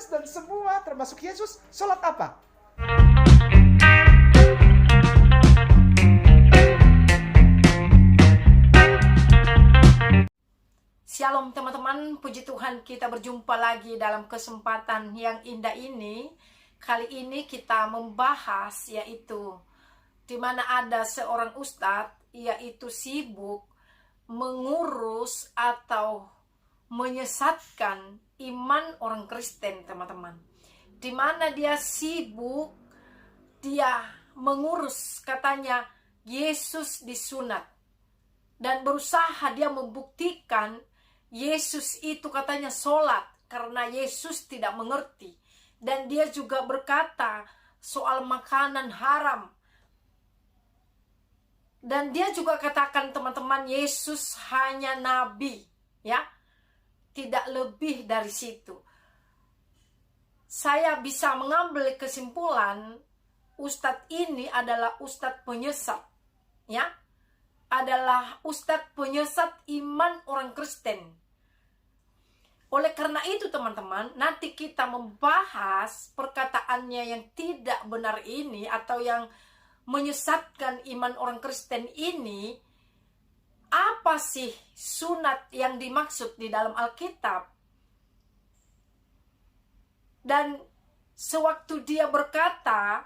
dan semua termasuk Yesus sholat apa? Shalom teman-teman, puji Tuhan kita berjumpa lagi dalam kesempatan yang indah ini. Kali ini kita membahas yaitu di mana ada seorang ustadz yaitu sibuk mengurus atau menyesatkan iman orang Kristen, teman-teman. Di mana dia sibuk, dia mengurus katanya Yesus disunat dan berusaha dia membuktikan Yesus itu katanya sholat karena Yesus tidak mengerti. Dan dia juga berkata soal makanan haram. Dan dia juga katakan teman-teman Yesus hanya nabi, ya, tidak lebih dari situ. Saya bisa mengambil kesimpulan ustadz ini adalah ustadz penyesat, ya, adalah ustadz penyesat iman orang Kristen. Oleh karena itu teman-teman, nanti kita membahas perkataannya yang tidak benar ini atau yang menyesatkan iman orang Kristen ini. Apa sih sunat yang dimaksud di dalam Alkitab? Dan sewaktu dia berkata,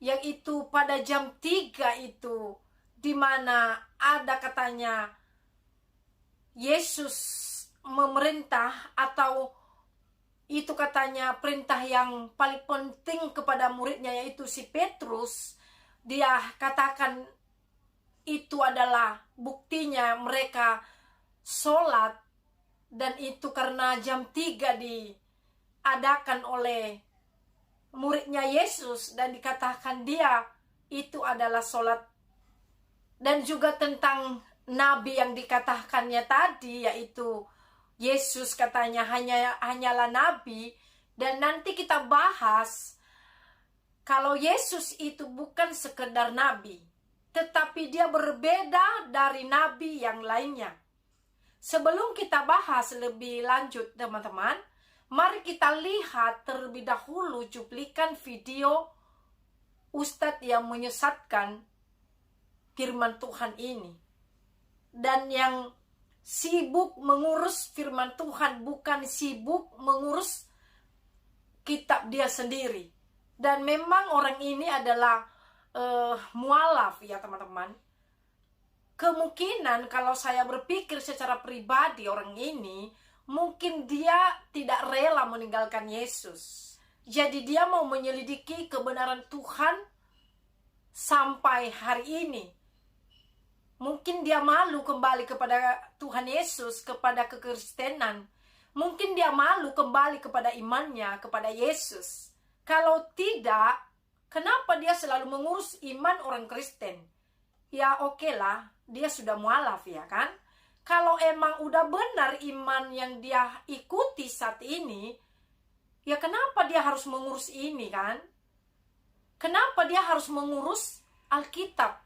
yaitu pada jam 3 itu, di mana ada katanya Yesus memerintah atau itu katanya perintah yang paling penting kepada muridnya yaitu si Petrus. Dia katakan itu adalah buktinya mereka sholat, dan itu karena jam 3 diadakan oleh muridnya Yesus dan dikatakan dia itu adalah sholat. Dan juga tentang nabi yang dikatakannya tadi yaitu Yesus katanya hanyalah nabi. Dan nanti kita bahas kalau Yesus itu bukan sekedar nabi, tetapi dia berbeda dari nabi yang lainnya. Sebelum kita bahas lebih lanjut teman-teman, mari kita lihat terlebih dahulu cuplikan video ustadz yang menyesatkan firman Tuhan ini. Dan yang sibuk mengurus firman Tuhan, bukan sibuk mengurus kitab dia sendiri. Dan memang orang ini adalah mualaf ya teman-teman. Kemungkinan kalau saya berpikir secara pribadi, orang ini mungkin dia tidak rela meninggalkan Yesus. Jadi dia mau menyelidiki kebenaran Tuhan sampai hari ini. Mungkin dia malu kembali kepada Tuhan Yesus, kepada kekristenan. Mungkin dia malu kembali kepada imannya, kepada Yesus. Kalau tidak, kenapa dia selalu mengurus iman orang Kristen? Ya oke lah, dia sudah mualaf ya kan? Kalau emang udah benar iman yang dia ikuti saat ini, ya kenapa dia harus mengurus ini kan? Kenapa dia harus mengurus Alkitab?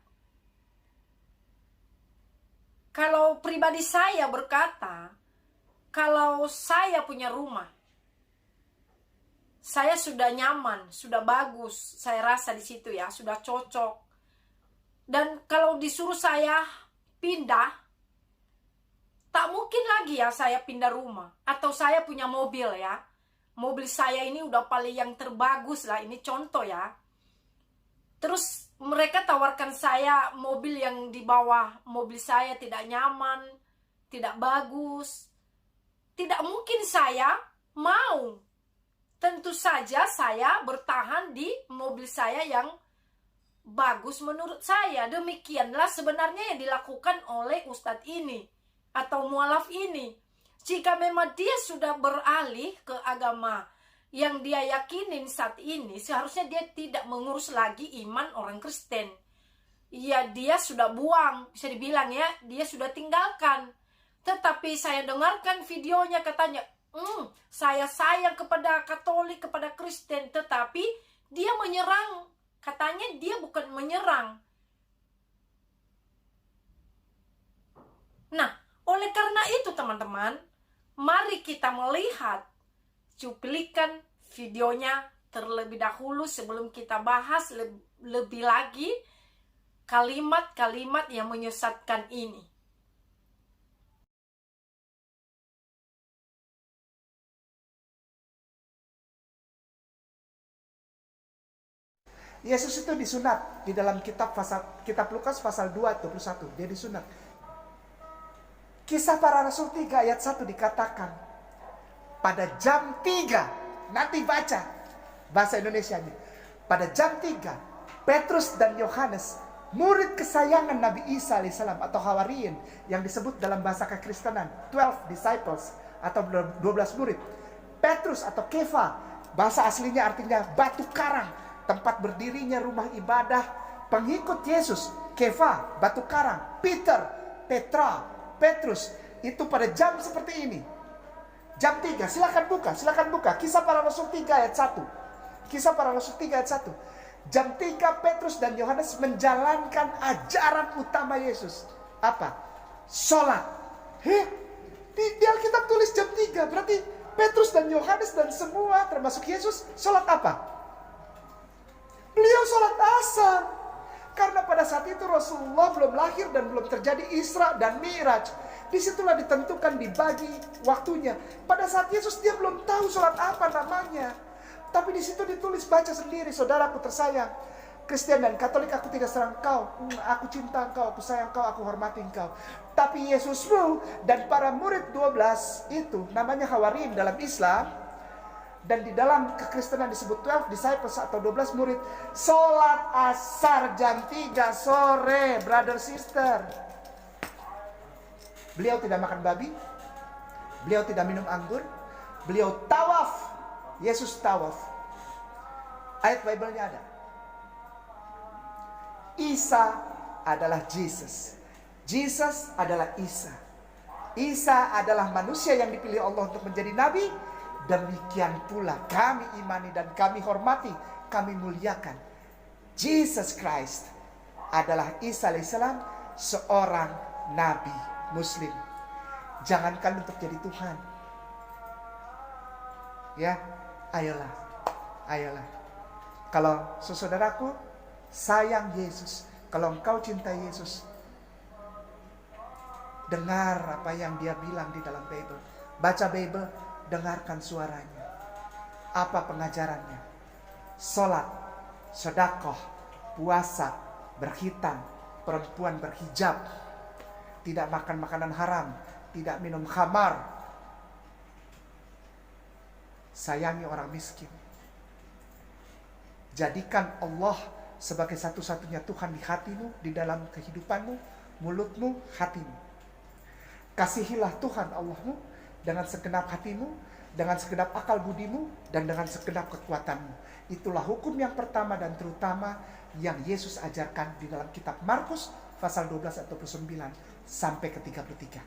Kalau pribadi saya berkata, kalau saya punya rumah, saya sudah nyaman, sudah bagus, saya rasa di situ ya, sudah cocok. Dan kalau disuruh saya pindah, tak mungkin lagi ya saya pindah rumah. Atau saya punya mobil ya, mobil saya ini udah paling yang terbagus lah, ini contoh ya. Terus mereka tawarkan saya mobil yang di bawah mobil saya tidak nyaman, tidak bagus. Tidak mungkin saya mau. Tentu saja saya bertahan di mobil saya yang bagus menurut saya. Demikianlah sebenarnya yang dilakukan oleh ustadz ini atau mualaf ini. Jika memang dia sudah beralih ke agama yang dia yakinin saat ini, seharusnya dia tidak mengurus lagi iman orang Kristen. Ya dia sudah buang, bisa dibilang ya, dia sudah tinggalkan. Tetapi saya dengarkan videonya katanya, saya sayang kepada Katolik, kepada Kristen, tetapi dia menyerang. Katanya dia bukan menyerang. Nah, oleh karena itu teman-teman, mari kita melihat cuplikan videonya terlebih dahulu sebelum kita bahas lebih lagi kalimat-kalimat yang menyesatkan ini. Yesus itu disunat di dalam kitab Lukas pasal 2:21. Dia disunat. Kisah Para Rasul 3 ayat 1 dikatakan, pada jam 3, nanti baca bahasa Indonesianya. Pada jam 3, Petrus dan Yohanes, murid kesayangan Nabi Isa alaihissalam atau Hawariyin yang disebut dalam bahasa kekristenan 12 disciples atau 12 murid. Petrus atau Kefa, bahasa aslinya artinya batu karang, tempat berdirinya rumah ibadah pengikut Yesus. Kefa, batu karang. Peter, Petra, Petrus. Itu pada jam seperti ini. Jam 3, silakan buka. Kisah Para Rasul 3 ayat 1. Kisah Para Rasul 3 ayat 1. Jam 3 Petrus dan Yohanes menjalankan ajaran utama Yesus. Apa? Sholat. Di Alkitab tulis jam 3. Berarti Petrus dan Yohanes dan semua termasuk Yesus sholat apa? Beliau sholat asar. Karena pada saat itu Rasulullah belum lahir dan belum terjadi Isra dan Mi'raj. Disitulah ditentukan, dibagi waktunya. Pada saat Yesus dia belum tahu sholat apa namanya. Tapi di situ ditulis, baca sendiri, saudaraku tersayang. Kristen dan Katolik, aku tidak serang kau. Aku cinta engkau, aku sayang kau, aku hormati engkau. Tapi Yesusmu dan para murid 12 itu, namanya Hawariyin dalam Islam. Dan di dalam kekristenan disebut 12 disciples atau 12 murid. Sholat asar jam 3 sore, brother sister. Beliau tidak makan babi. Beliau tidak minum anggur. Beliau tawaf. Yesus tawaf. Ayat Bible-nya ada. Isa adalah Jesus. Jesus adalah Isa. Isa adalah manusia yang dipilih Allah untuk menjadi nabi. Demikian pula kami imani dan kami hormati, kami muliakan. Jesus Christ adalah Isa alaihissalam, seorang nabi muslim. Jangankan untuk jadi Tuhan. Ya, ayolah. Kalau saudaraku sayang Yesus, kalau engkau cinta Yesus, dengar apa yang dia bilang di dalam Bible. Baca Bible, dengarkan suaranya. Apa pengajarannya? Sholat, sedekah, puasa, berkhitan, perempuan berhijab, tidak makan makanan haram, tidak minum khamar, sayangi orang miskin. Jadikan Allah sebagai satu-satunya Tuhan di hatimu, di dalam kehidupanmu, mulutmu, hatimu. Kasihilah Tuhan Allahmu dengan segenap hatimu, dengan segenap akal budimu, dan dengan segenap kekuatanmu. Itulah hukum yang pertama dan terutama yang Yesus ajarkan di dalam kitab Markus pasal 12 atau 29 sampai ke 33.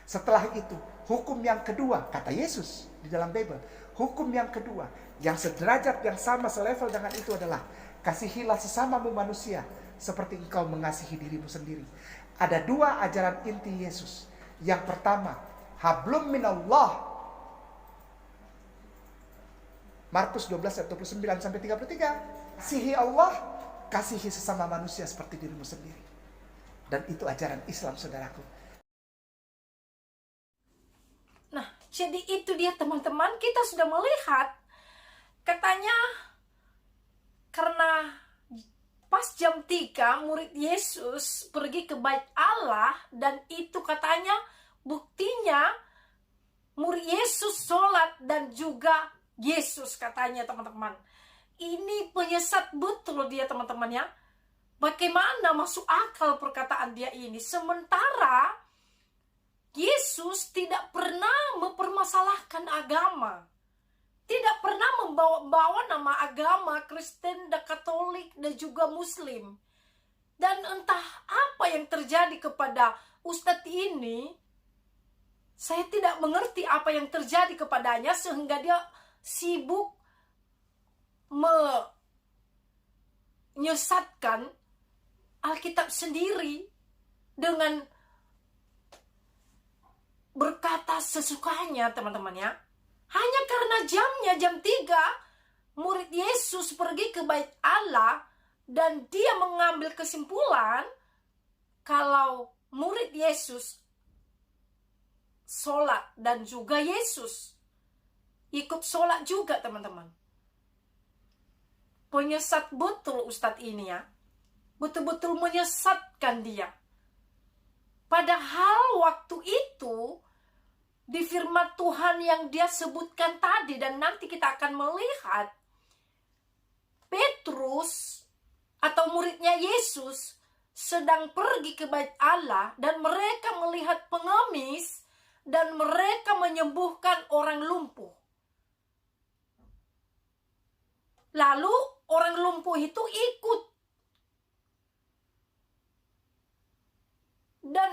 Setelah itu, hukum yang kedua, kata Yesus di dalam Bible, hukum yang kedua, yang sederajat, yang sama, selevel dengan itu adalah, kasihilah sesamamu manusia seperti engkau mengasihi dirimu sendiri. Ada dua ajaran inti Yesus. Yang pertama, hablum minallah. Markus 12 ayat 29 sampai 33. Kasihi Allah, kasihi sesama manusia seperti dirimu sendiri. Dan itu ajaran Islam, saudaraku. Nah, jadi itu dia teman-teman, kita sudah melihat. Katanya karena pas jam 3 murid Yesus pergi ke bait Allah, dan itu katanya buktinya murid Yesus sholat dan juga Yesus, katanya teman-teman. Ini penyesat betul dia teman-teman ya. Bagaimana masuk akal perkataan dia ini? Sementara Yesus tidak pernah mempermasalahkan agama. Tidak pernah membawa nama agama Kristen dan Katolik dan juga Muslim. Dan entah apa yang terjadi kepada Ustadz ini, saya tidak mengerti apa yang terjadi kepadanya sehingga dia sibuk menyesatkan Alkitab sendiri dengan berkata sesukanya, teman-teman ya. Hanya karena jamnya jam 3, murid Yesus pergi ke bait Allah dan dia mengambil kesimpulan kalau murid Yesus sholat dan juga Yesus ikut sholat juga, teman-teman. Penyesat betul Ustadz ini ya. Betul-betul menyesatkan dia. Padahal waktu itu di firman Tuhan yang dia sebutkan tadi, dan nanti kita akan melihat Petrus atau muridnya Yesus sedang pergi ke bait Allah dan mereka melihat pengemis dan mereka menyembuhkan orang lumpuh. Lalu orang lumpuh itu ikut. Dan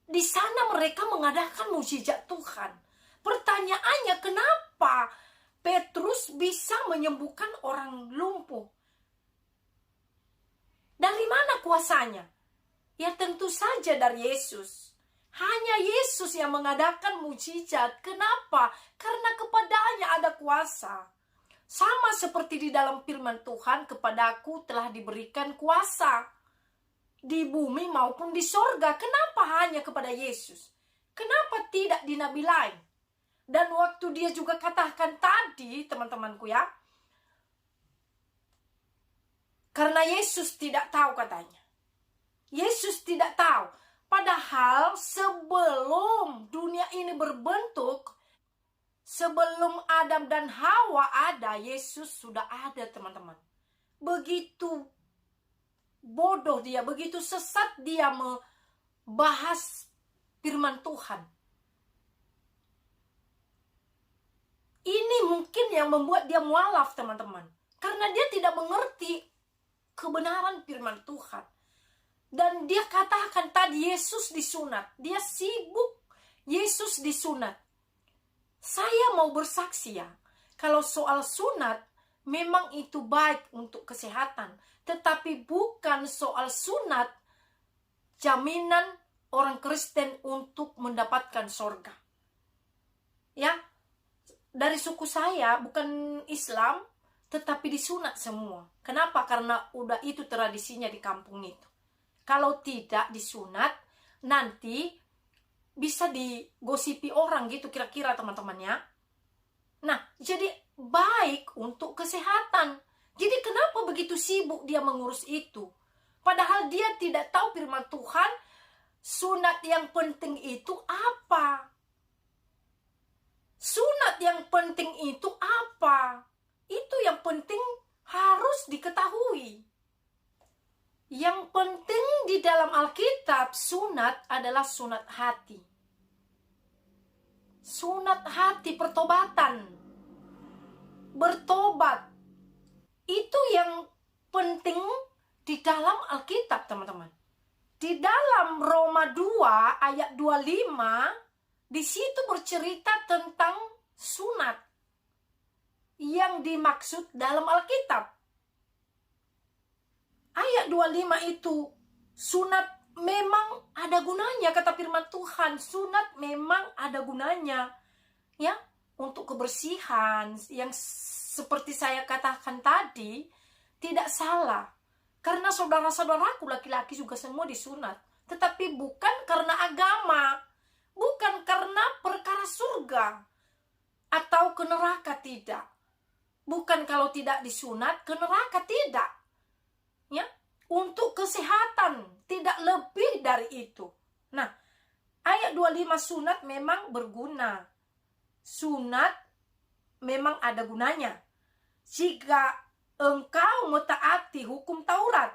di sana mereka mengadakan mukjizat Tuhan. Pertanyaannya, kenapa Petrus bisa menyembuhkan orang lumpuh? Dari mana kuasanya? Ya tentu saja dari Yesus. Hanya Yesus yang mengadakan mukjizat. Kenapa? Karena kepadanya ada kuasa. Sama seperti di dalam firman Tuhan, kepadaku telah diberikan kuasa di bumi maupun di sorga. Kenapa hanya kepada Yesus? Kenapa tidak di nabi lain? Dan waktu dia juga katakan tadi, teman-temanku ya, karena Yesus tidak tahu katanya. Yesus tidak tahu. Padahal sebelum dunia ini berbentuk, sebelum Adam dan Hawa ada, Yesus sudah ada, teman-teman. Begitu bodoh dia, begitu sesat dia membahas firman Tuhan. Ini mungkin yang membuat dia mualaf, teman-teman. Karena dia tidak mengerti kebenaran firman Tuhan. Dan dia katakan tadi Yesus disunat. Dia sibuk Yesus disunat. Saya mau bersaksi ya, kalau soal sunat memang itu baik untuk kesehatan. Tetapi bukan soal sunat jaminan orang Kristen untuk mendapatkan sorga. Ya, dari suku saya bukan Islam, tetapi disunat semua. Kenapa? Karena udah itu tradisinya di kampung itu. Kalau tidak disunat, nanti bisa digosipi orang gitu kira-kira, teman-temannya. Nah, jadi baik untuk kesehatan. Jadi kenapa begitu sibuk dia mengurus itu? Padahal dia tidak tahu firman Tuhan, sunat yang penting itu apa? Sunat yang penting itu apa? Itu yang penting harus diketahui. Yang penting di dalam Alkitab, sunat adalah sunat hati. Sunat hati, pertobatan. Bertobat. Itu yang penting di dalam Alkitab, teman-teman. Di dalam Roma 2 ayat 25, di situ bercerita tentang sunat yang dimaksud dalam Alkitab. Ayat 25 itu, sunat memang ada gunanya, kata firman Tuhan. Sunat memang ada gunanya, ya, untuk kebersihan. Yang seperti saya katakan tadi, tidak salah. Karena saudara-saudaraku laki-laki juga semua disunat. Tetapi bukan karena agama, bukan karena perkara surga atau ke neraka, tidak. Bukan kalau tidak disunat ke neraka, tidak. Ya, untuk kesehatan, tidak lebih dari itu. Nah, ayat 25 sunat memang berguna. Sunat memang ada gunanya. Jika engkau mentaati hukum Taurat,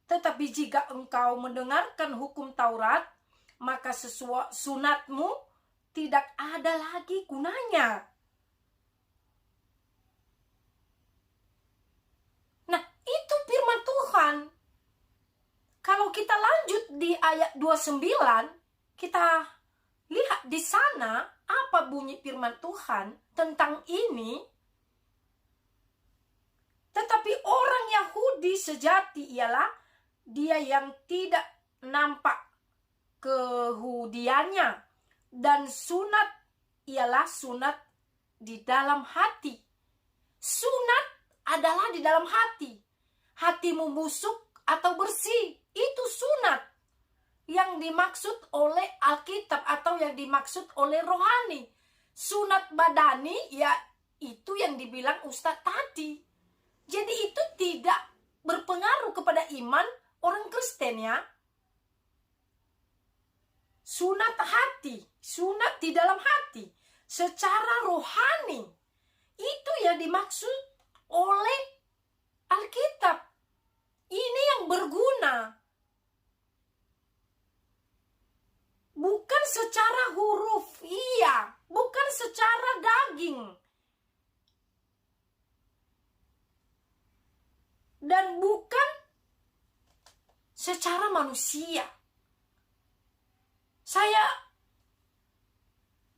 tetapi jika engkau mendengarkan hukum Taurat, maka sunatmu tidak ada lagi gunanya. Nah, itu firman Tuhan. Kalau kita lanjut di ayat 29, kita lihat di sana apa bunyi firman Tuhan tentang ini. Tetapi orang Yahudi sejati ialah dia yang tidak nampak keyahudiannya, dan sunat ialah sunat di dalam hati. Sunat adalah di dalam hati. Hatimu busuk atau bersih, itu sunat. Yang dimaksud oleh Alkitab atau yang dimaksud oleh rohani. Sunat badani, ya itu yang dibilang Ustadz tadi. Jadi itu tidak berpengaruh kepada iman orang Kristen ya. Sunat hati, sunat di dalam hati, secara rohani. Itu yang dimaksud oleh Alkitab. Ini yang berguna. Bukan secara huruf, iya. Bukan secara daging. Dan bukan secara manusia. Saya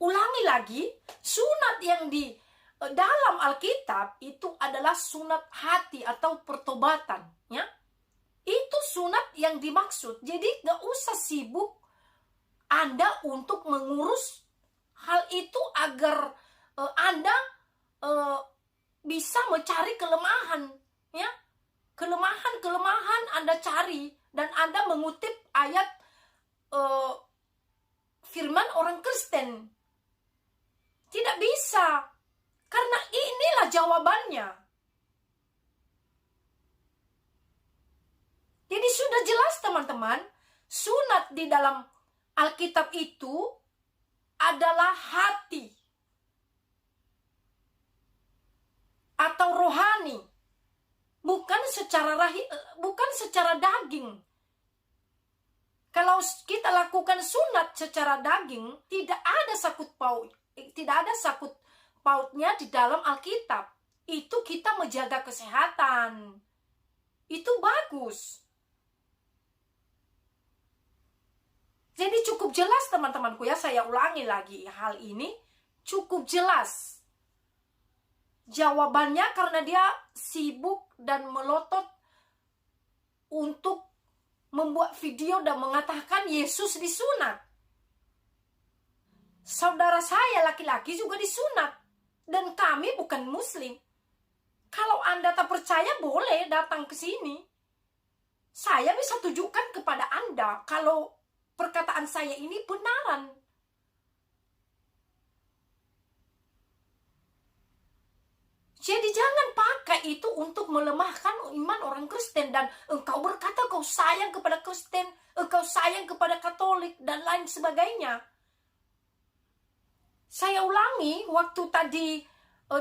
ulangi lagi, sunat yang di dalam Alkitab itu adalah sunat hati atau pertobatan, ya. Itu sunat yang dimaksud. Jadi gak usah sibuk Anda untuk mengurus hal itu agar Anda bisa mencari kelemahan, ya. Kelemahan Anda cari dan Anda mengutip ayat firman orang Kristen. Tidak bisa. Karena inilah jawabannya. Jadi sudah jelas teman-teman, sunat di dalam Alkitab itu adalah hati atau rohani, bukan secara daging. Kalau kita lakukan sunat secara daging, tidak ada sakut pautnya di dalam Alkitab. Itu kita menjaga kesehatan. Itu bagus. Jadi cukup jelas teman-temanku ya, saya ulangi lagi hal ini. Cukup jelas. Jawabannya karena dia sibuk dan melotot untuk membuat video dan mengatakan Yesus disunat. Saudara saya laki-laki juga disunat. Dan kami bukan muslim. Kalau Anda tak percaya boleh datang ke sini. Saya bisa tunjukkan kepada Anda kalau perkataan saya ini benaran. Jadi jangan pakai itu untuk melemahkan iman orang Kristen. Dan engkau berkata kau sayang kepada Kristen, engkau sayang kepada Katolik, dan lain sebagainya. Saya ulangi, waktu tadi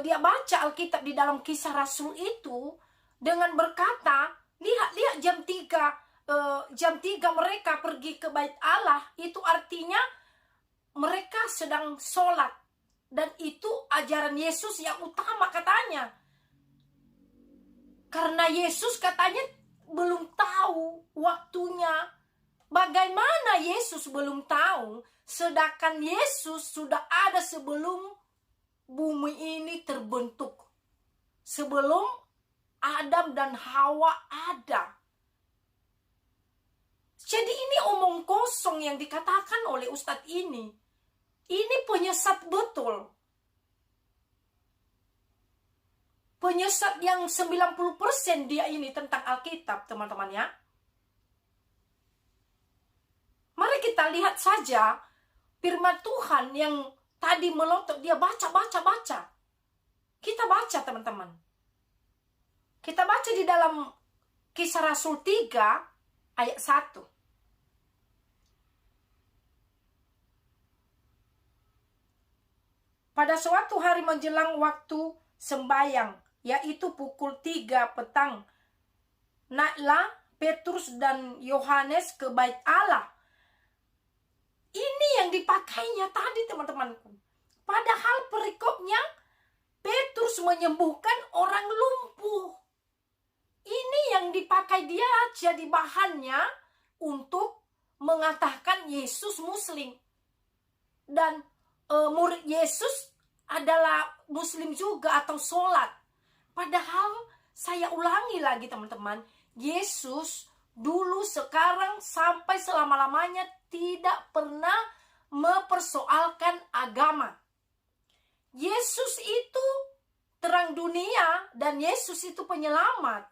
dia baca Alkitab di dalam Kisah Rasul itu, dengan berkata, lihat jam 3 mereka pergi ke bait Allah, itu artinya mereka sedang sholat. Dan itu ajaran Yesus yang utama katanya. Karena Yesus katanya belum tahu waktunya. Bagaimana Yesus belum tahu, sedangkan Yesus sudah ada sebelum bumi ini terbentuk. Sebelum Adam dan Hawa ada. Jadi ini omong kosong yang dikatakan oleh Ustadz ini. Ini penyesat betul. Penyesat yang 90% dia ini tentang Alkitab, teman-teman ya. Mari kita lihat saja firman Tuhan yang tadi melotot, dia baca. Kita baca teman-teman. Kita baca di dalam Kisah Rasul 3 ayat 1. Pada suatu hari menjelang waktu sembahyang, yaitu pukul 3 petang, naiklah Petrus dan Yohanes ke bait Allah. Ini yang dipakainya tadi teman-temanku. Padahal perikopnya Petrus menyembuhkan orang lumpuh. Ini yang dipakai dia jadi bahannya untuk mengatakan Yesus Muslim. Dan murid Yesus adalah Muslim juga atau sholat. Padahal saya ulangi lagi teman-teman, Yesus dulu, sekarang, sampai selama-lamanya tidak pernah mempersoalkan agama. Yesus itu terang dunia dan Yesus itu penyelamat.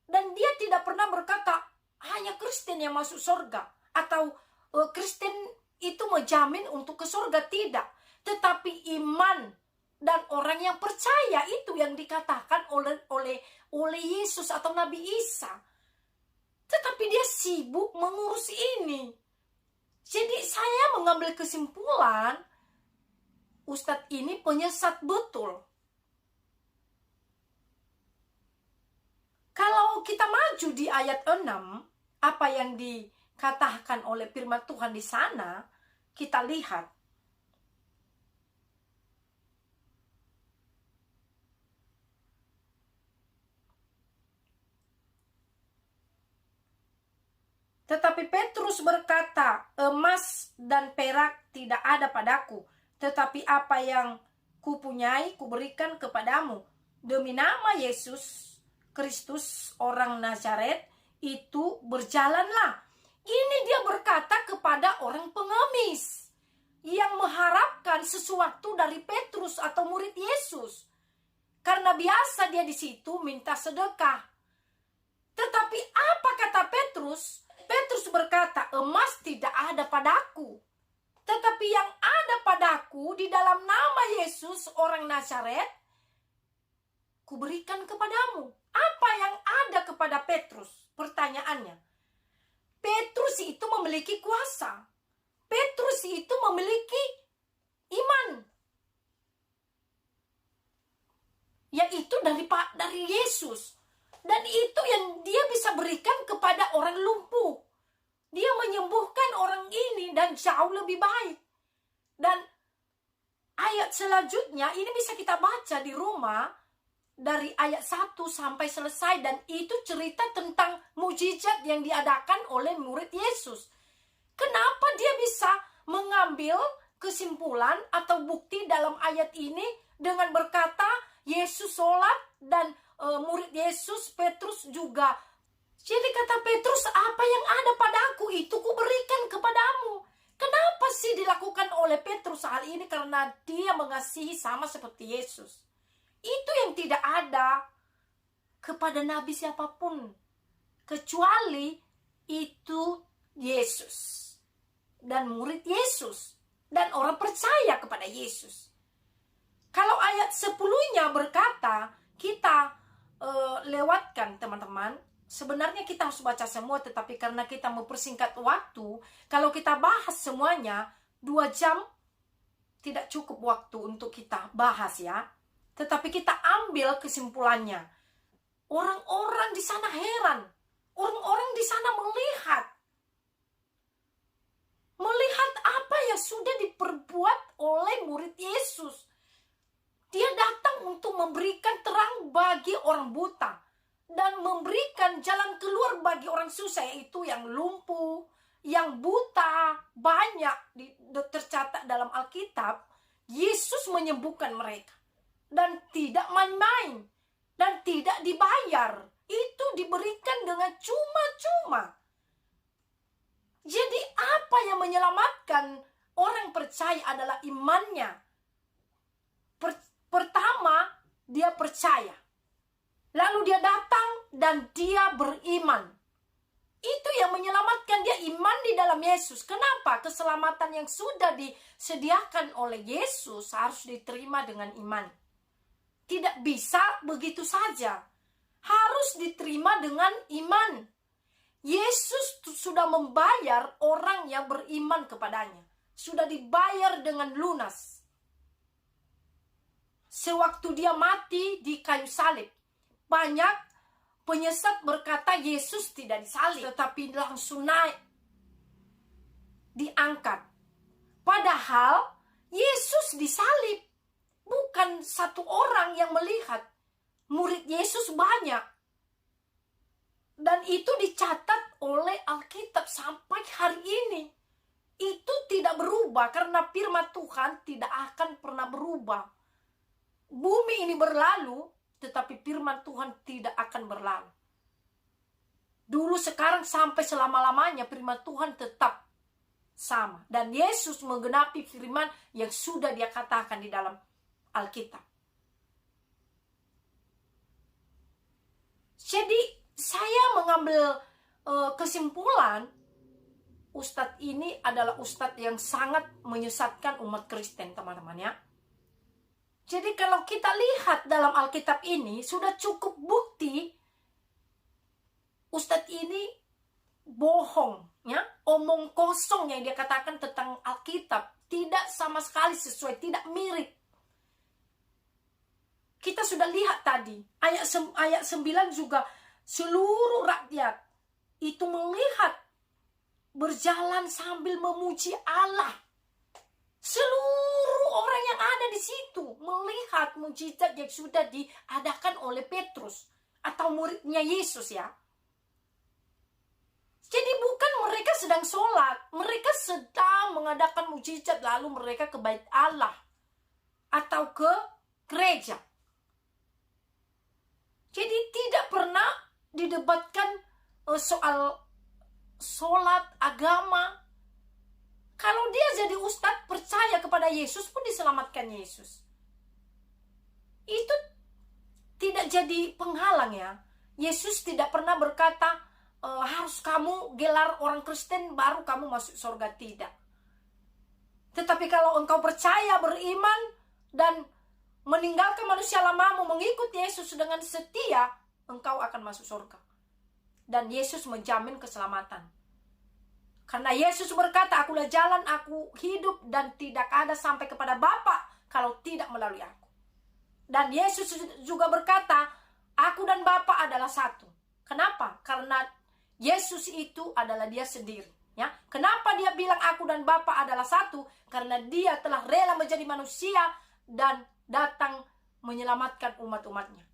Dan dia tidak pernah berkata hanya Kristen yang masuk surga atau Kristen itu menjamin untuk ke surga, tidak. Tetapi iman dan orang yang percaya itu yang dikatakan oleh Yesus atau Nabi Isa. Tetapi dia sibuk mengurus ini. Jadi saya mengambil kesimpulan, Ustadz ini penyesat betul. Kalau kita maju di ayat 6, apa yang dikatakan oleh firman Tuhan di sana, kita lihat. Tetapi Petrus berkata, emas dan perak tidak ada padaku, tetapi apa yang kupunyai kuberikan kepadamu. Demi nama Yesus Kristus orang Nazaret itu berjalanlah. Ini dia berkata kepada orang pengemis yang mengharapkan sesuatu dari Petrus atau murid Yesus. Karena biasa dia di situ minta sedekah. Tetapi apa kata Petrus? Petrus berkata, emas tidak ada padaku. Tetapi yang ada padaku di dalam nama Yesus orang Nazaret, kuberikan kepadamu. Apa yang ada kepada Petrus? Pertanyaannya. Petrus itu memiliki kuasa. Petrus itu memiliki iman. Yaitu dari Yesus. Dan itu yang dia bisa berikan kepada orang lumpuh. Dia menyembuhkan orang ini dan jauh lebih baik. Dan ayat selanjutnya ini bisa kita baca di rumah dari ayat 1 sampai selesai. Dan itu cerita tentang mujizat yang diadakan oleh murid Yesus. Kenapa dia bisa mengambil kesimpulan atau bukti dalam ayat ini dengan berkata Yesus sholat dan murid Yesus Petrus juga. Jadi kata Petrus, apa yang ada padaku itu kuberikan kepadamu. Kenapa sih dilakukan oleh Petrus hal ini? Karena dia mengasihi sama seperti Yesus. Itu yang tidak ada kepada nabi siapapun kecuali itu Yesus dan murid Yesus dan orang percaya kepada Yesus. Kalau ayat 10-nya berkata, kita lewatkan teman-teman. Sebenarnya kita harus baca semua, tetapi karena kita mempersingkat waktu, kalau kita bahas semuanya 2 jam tidak cukup waktu untuk kita bahas ya. Tetapi kita ambil kesimpulannya. Orang-orang di sana heran. Orang-orang di sana melihat apa yang sudah diperbuat oleh murid Yesus. Dia datang untuk memberikan terang bagi orang buta dan memberikan jalan keluar bagi orang susah, yaitu yang lumpuh, yang buta. Banyak tercatat dalam Alkitab, Yesus menyembuhkan mereka dan tidak main-main dan tidak dibayar. Itu diberikan dengan cuma-cuma. Jadi apa yang menyelamatkan orang percaya adalah imannya. Pertama, dia percaya. Lalu dia datang dan dia beriman. Itu yang menyelamatkan dia, iman di dalam Yesus. Kenapa? Keselamatan yang sudah disediakan oleh Yesus harus diterima dengan iman. Tidak bisa begitu saja. Harus diterima dengan iman. Yesus sudah membayar orang yang beriman kepadanya. Sudah dibayar dengan lunas. Sewaktu dia mati di kayu salib, banyak penyesat berkata Yesus tidak disalib, tetapi langsung naik, diangkat. Padahal Yesus disalib. Bukan satu orang yang melihat. Murid Yesus banyak. Dan itu dicatat oleh Alkitab sampai hari ini. Itu tidak berubah karena firman Tuhan tidak akan pernah berubah. Bumi ini berlalu, tetapi firman Tuhan tidak akan berlalu. Dulu, sekarang, sampai selama-lamanya firman Tuhan tetap sama. Dan Yesus menggenapi firman yang sudah dia katakan di dalam Alkitab. Jadi saya mengambil kesimpulan, ustadz ini adalah ustadz yang sangat menyesatkan umat Kristen, teman-teman ya. Jadi kalau kita lihat dalam Alkitab ini, sudah cukup bukti ustadz ini bohong, ya, omong kosong yang dia katakan tentang Alkitab, tidak sama sekali sesuai, tidak mirip. Kita sudah lihat tadi, ayat 9 juga, seluruh rakyat itu melihat berjalan sambil memuji Allah. Seluruh orang yang ada di situ melihat mujizat yang sudah diadakan oleh Petrus atau muridnya Yesus ya. Jadi bukan mereka sedang sholat, mereka sedang mengadakan mujizat lalu mereka ke bait Allah atau ke gereja. Jadi tidak pernah didebatkan soal sholat, agama. Kalau dia jadi ustadz percaya kepada Yesus pun diselamatkan Yesus. Itu tidak jadi penghalang ya. Yesus tidak pernah berkata harus kamu gelar orang Kristen baru kamu masuk surga, tidak. Tetapi kalau engkau percaya, beriman, dan meninggalkan manusia lamamu, mengikut Yesus dengan setia, engkau akan masuk surga. Dan Yesus menjamin keselamatan. Karena Yesus berkata, akulah jalan, aku hidup, dan tidak ada sampai kepada Bapa kalau tidak melalui aku. Dan Yesus juga berkata, aku dan Bapa adalah satu. Kenapa? Karena Yesus itu adalah dia sendiri. Ya, kenapa dia bilang aku dan Bapa adalah satu? Karena dia telah rela menjadi manusia dan datang menyelamatkan umat-umatnya.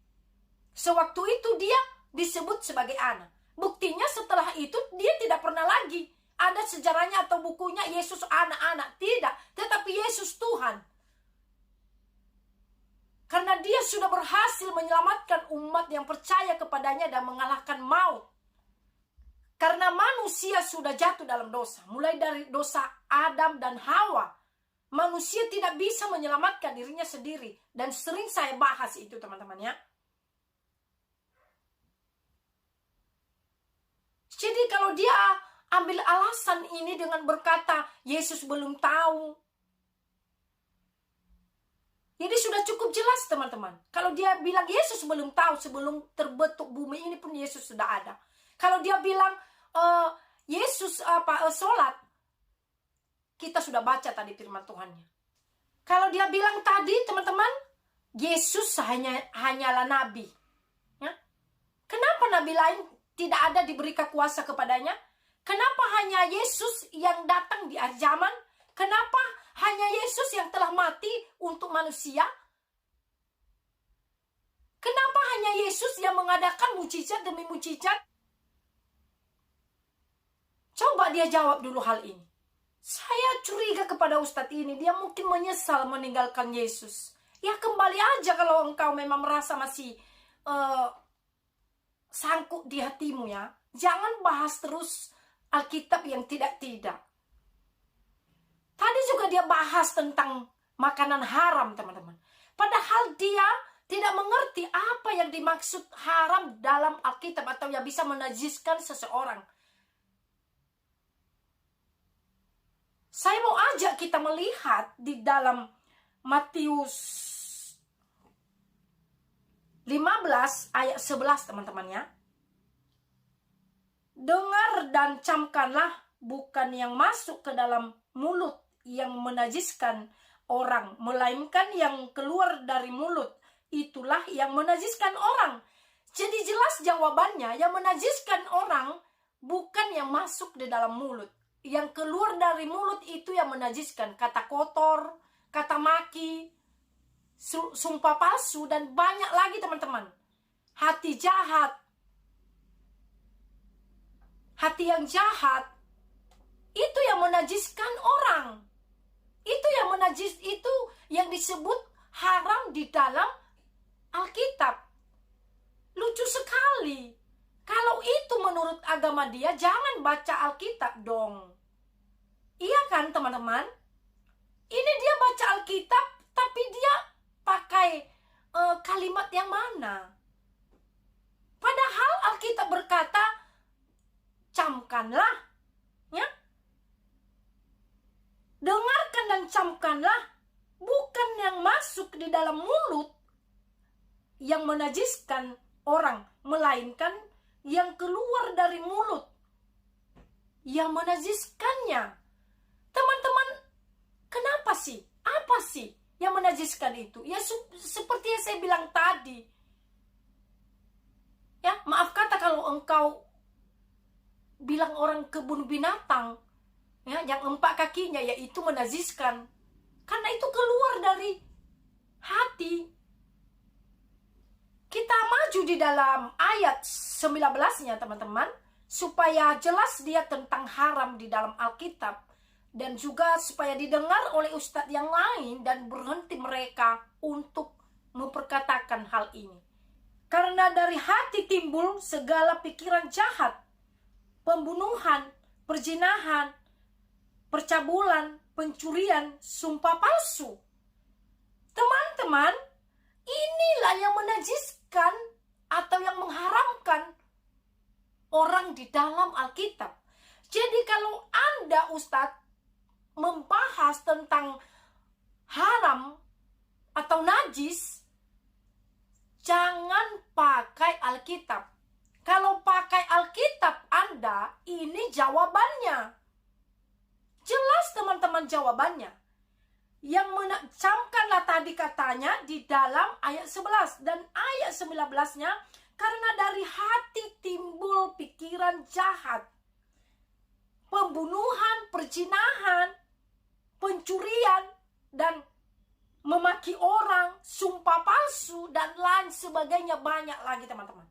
Sewaktu itu dia disebut sebagai anak. Buktinya setelah itu dia tidak pernah lagi ada sejarahnya atau bukunya Yesus anak-anak. Tidak, tetapi Yesus Tuhan. Karena dia sudah berhasil menyelamatkan umat yang percaya kepadanya dan mengalahkan maut. Karena manusia sudah jatuh dalam dosa. Mulai dari dosa Adam dan Hawa. Manusia tidak bisa menyelamatkan dirinya sendiri. Dan sering saya bahas itu teman-teman ya. Jadi kalau dia ambil alasan ini dengan berkata Yesus belum tahu. Jadi sudah cukup jelas teman-teman. Kalau dia bilang Yesus belum tahu sebelum terbentuk bumi ini pun Yesus sudah ada. Kalau dia bilang Yesus sholat, kita sudah baca tadi firman Tuhannya. Kalau dia bilang tadi teman-teman, Yesus hanyalah nabi. Ya? Kenapa nabi lain tidak ada diberikan kuasa kepadanya? Kenapa hanya Yesus yang datang di akhir zaman? Kenapa hanya Yesus yang telah mati untuk manusia? Kenapa hanya Yesus yang mengadakan mujizat demi mujizat? Coba dia jawab dulu hal ini. Saya curiga kepada ustadz ini, dia mungkin menyesal meninggalkan Yesus. Ya kembali aja kalau engkau memang merasa masih sangkut di hatimu ya. Jangan bahas terus Alkitab yang tidak-tidak. Tadi juga dia bahas tentang makanan haram teman-teman. Padahal dia tidak mengerti apa yang dimaksud haram dalam Alkitab atau yang bisa menajiskan seseorang. Saya mau ajak kita melihat di dalam Matius 15 ayat 11 teman-teman ya. Dengar dan camkanlah, bukan yang masuk ke dalam mulut yang menajiskan orang, melainkan yang keluar dari mulut, itulah yang menajiskan orang. Jadi jelas jawabannya, yang menajiskan orang bukan yang masuk di dalam mulut. Yang keluar dari mulut itu yang menajiskan. Kata kotor, kata maki, sumpah palsu, dan banyak lagi teman-teman. Hati jahat. Hati yang jahat itu yang menajiskan orang. Itu yang disebut haram di dalam Alkitab. Lucu sekali. Kalau itu menurut agama dia, jangan baca Alkitab dong. Iya kan teman-teman? Ini dia baca Alkitab, tapi dia pakai kalimat yang mana? Padahal Alkitab berkata, camkanlah, ya. Dengarkan dan camkanlah, bukan yang masuk di dalam mulut yang menajiskan orang, melainkan yang keluar dari mulut yang menajiskannya. Teman-teman, kenapa sih? Apa sih yang menajiskan itu? Ya seperti yang saya bilang tadi. Ya, maaf kata kalau engkau bilang orang kebun binatang, ya, yang 4 kakinya, yaitu menajiskan. Karena itu keluar dari hati. Kita maju di dalam ayat 19-nya, teman-teman, supaya jelas dia tentang haram di dalam Alkitab, dan juga supaya didengar oleh ustadz yang lain dan berhenti mereka untuk memperkatakan hal ini. Karena dari hati timbul segala pikiran jahat, pembunuhan, perzinahan, percabulan, pencurian, sumpah palsu. Teman-teman, inilah yang menajiskan atau yang mengharamkan orang di dalam Alkitab. Jadi kalau Anda, Ustadz, membahas tentang haram atau najis, jangan pakai Alkitab. Kalau pakai Alkitab Anda, ini jawabannya. Jelas teman-teman jawabannya. Yang menacamkanlah tadi katanya di dalam ayat 11 dan ayat 19-nya, karena dari hati timbul pikiran jahat, pembunuhan, perzinahan, pencurian, dan memaki orang, sumpah palsu, dan lain sebagainya, banyak lagi teman-teman.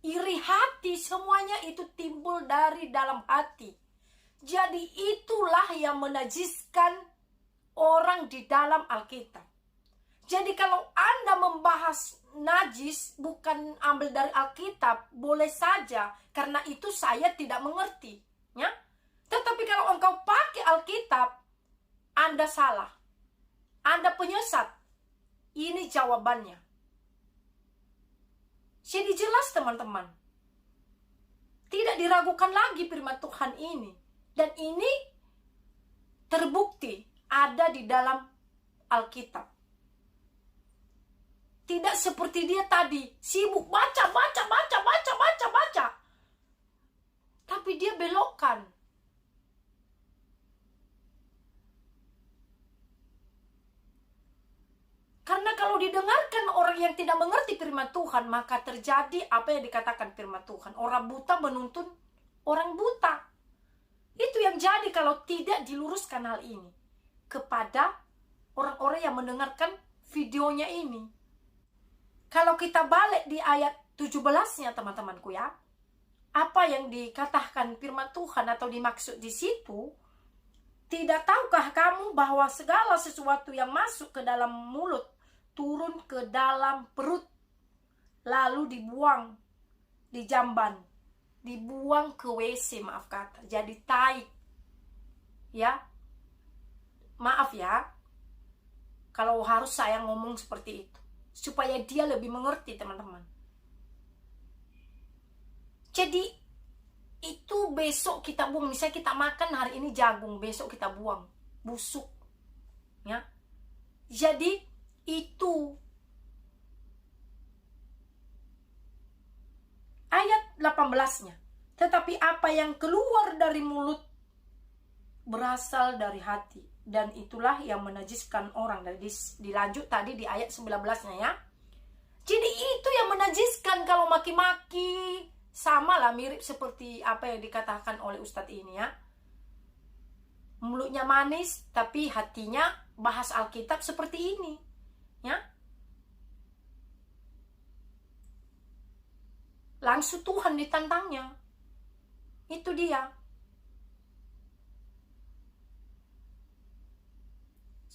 Iri hati, semuanya itu timbul dari dalam hati. Jadi itulah yang menajiskan orang di dalam Alkitab. Jadi kalau Anda membahas najis bukan ambil dari Alkitab, boleh saja, karena itu saya tidak mengerti, ya. Tetapi kalau engkau pakai Alkitab, Anda salah. Anda penyesat. Ini jawabannya. Jadi jelas teman-teman. Tidak diragukan lagi firman Tuhan ini. Dan ini terbukti ada di dalam Alkitab. Tidak seperti dia tadi, sibuk baca. Tapi dia belokkan. Karena kalau didengarkan orang yang tidak mengerti firman Tuhan, maka terjadi apa yang dikatakan firman Tuhan. Orang buta menuntun orang buta. Itu yang jadi kalau tidak diluruskan hal ini kepada orang-orang yang mendengarkan videonya ini. Kalau kita balik di ayat 17-nya teman-temanku ya, apa yang dikatakan firman Tuhan atau dimaksud di situ, tidak tahukah kamu bahwa segala sesuatu yang masuk ke dalam mulut turun ke dalam perut, lalu dibuang di jamban, dibuang ke WC, maaf kata, jadi tai. Ya, maaf ya, kalau harus saya ngomong seperti itu, supaya dia lebih mengerti teman-teman. Jadi itu besok kita buang. Misalnya kita makan hari ini jagung, besok kita buang, busuk, ya. Jadi itu ayat 18-nya. Tetapi apa yang keluar dari mulut berasal dari hati, dan itulah yang menajiskan orang. Dan dilanjut tadi di ayat 19-nya ya. Jadi itu yang menajiskan. Kalau maki-maki, sama lah, mirip seperti apa yang dikatakan oleh Ustadz ini ya. Mulutnya manis, tapi hatinya bahas Alkitab seperti ini ya. Langsung Tuhan ditantangnya. Itu dia.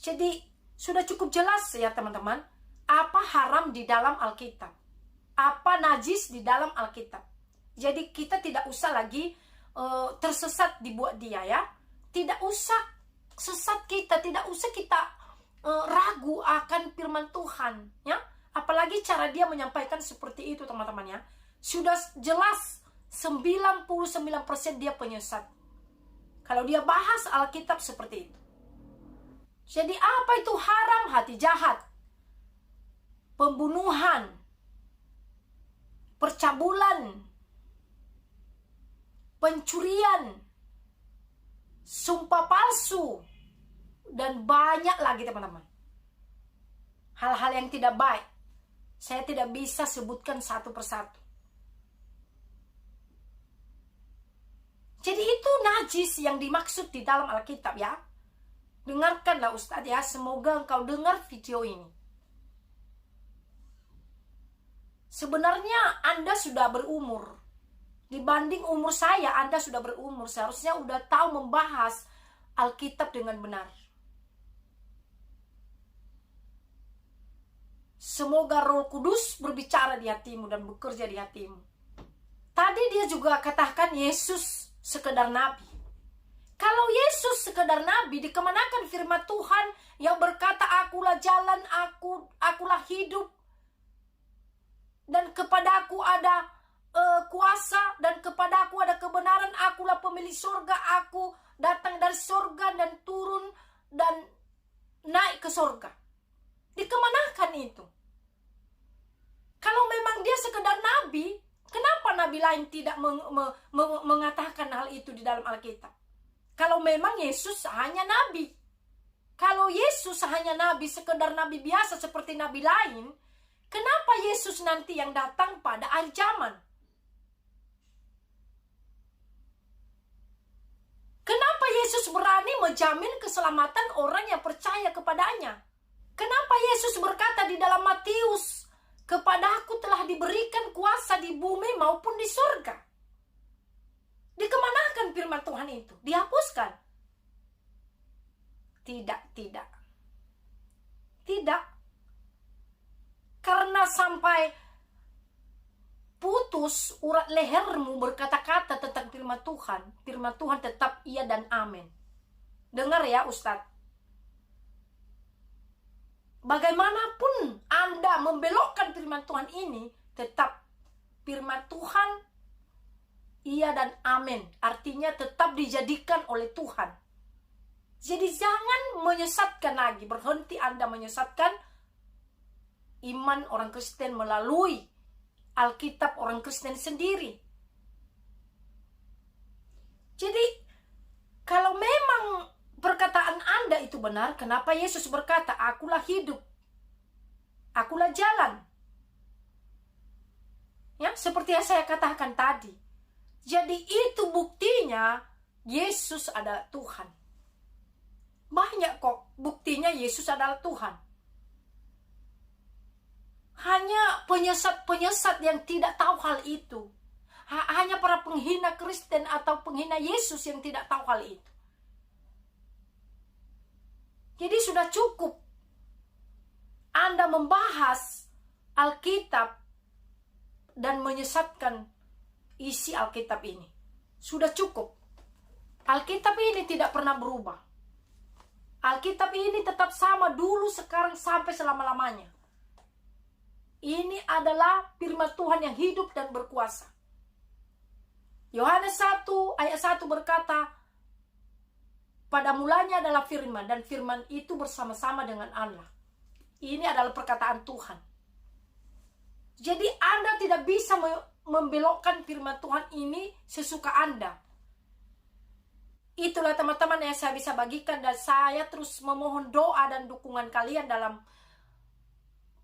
Jadi sudah cukup jelas ya teman-teman, apa haram di dalam Alkitab, apa najis di dalam Alkitab. Jadi kita tidak usah lagi tersesat dibuat dia ya. Tidak usah sesat kita, tidak usah kita ragu akan firman Tuhan, ya. Apalagi cara dia menyampaikan seperti itu, teman-teman, ya. Sudah jelas 99% dia penyesat. Kalau dia bahas Alkitab seperti itu. Jadi apa itu haram? Hati jahat, pembunuhan, percabulan, pencurian, sumpah palsu, dan banyak lagi, teman-teman. Hal-hal yang tidak baik. Saya tidak bisa sebutkan satu persatu. Jadi itu najis yang dimaksud di dalam Alkitab, ya. Dengarkanlah Ustadz, ya. Semoga engkau dengar video ini. Sebenarnya Anda sudah berumur. Dibanding umur saya, Anda sudah berumur. Seharusnya sudah tahu membahas Alkitab dengan benar. Semoga Roh Kudus berbicara di hatimu dan bekerja di hatimu. Tadi dia juga katakan Yesus sekedar nabi. Kalau Yesus sekedar nabi, dikemanakan firman Tuhan yang berkata, akulah jalan, akulah hidup, dan kepada aku ada kuasa, dan kepada aku ada kebenaran, akulah pemilik surga, aku datang dari surga dan turun dan naik ke surga. Dikemanakan itu? Kalau memang dia sekedar nabi, kenapa nabi lain tidak mengatakan hal itu di dalam Alkitab? Kalau memang Yesus hanya nabi. Kalau Yesus hanya nabi, sekedar nabi biasa seperti nabi lain, kenapa Yesus nanti yang datang pada akhir zaman? Kenapa Yesus berani menjamin keselamatan orang yang percaya kepadanya? Kenapa Yesus berkata di dalam Matius, kepadaku telah diberikan kuasa di bumi maupun di surga? Dikemanakan firman Tuhan itu? Dihapuskan? Tidak. Karena sampai putus urat lehermu berkata-kata tentang firman Tuhan tetap iya dan amin. Dengar ya Ustadz. Bagaimanapun Anda membelokkan firman Tuhan ini, tetap firman Tuhan iya dan amin. Artinya tetap dijadikan oleh Tuhan. Jadi jangan menyesatkan lagi. Berhenti Anda menyesatkan iman orang Kristen melalui Alkitab orang Kristen sendiri. Jadi kalau memang perkataan Anda itu benar, kenapa Yesus berkata, akulah hidup, akulah jalan? Ya, seperti yang saya katakan tadi. Jadi itu buktinya Yesus adalah Tuhan. Banyak kok buktinya Yesus adalah Tuhan. Hanya penyesat-penyesat yang tidak tahu hal itu. Hanya para penghina Kristen atau penghina Yesus yang tidak tahu hal itu. Jadi sudah cukup Anda membahas Alkitab dan menyesatkan isi Alkitab ini. Sudah cukup. Alkitab ini tidak pernah berubah. Alkitab ini tetap sama dulu, sekarang, sampai selama-lamanya. Ini adalah firman Tuhan yang hidup dan berkuasa. Yohanes 1 ayat 1 berkata, pada mulanya adalah firman, dan firman itu bersama-sama dengan Allah. Ini adalah perkataan Tuhan. Jadi Anda tidak bisa membelokkan firman Tuhan ini sesuka Anda. Itulah teman-teman yang saya bisa bagikan, dan saya terus memohon doa dan dukungan kalian dalam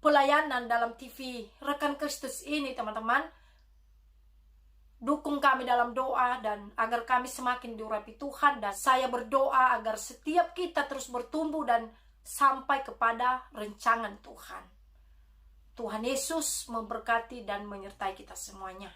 pelayanan dalam TV Rekan Kristus ini, teman-teman. Dukung kami dalam doa dan agar kami semakin diurapi Tuhan, dan saya berdoa agar setiap kita terus bertumbuh dan sampai kepada rencangan Tuhan. Tuhan Yesus memberkati dan menyertai kita semuanya.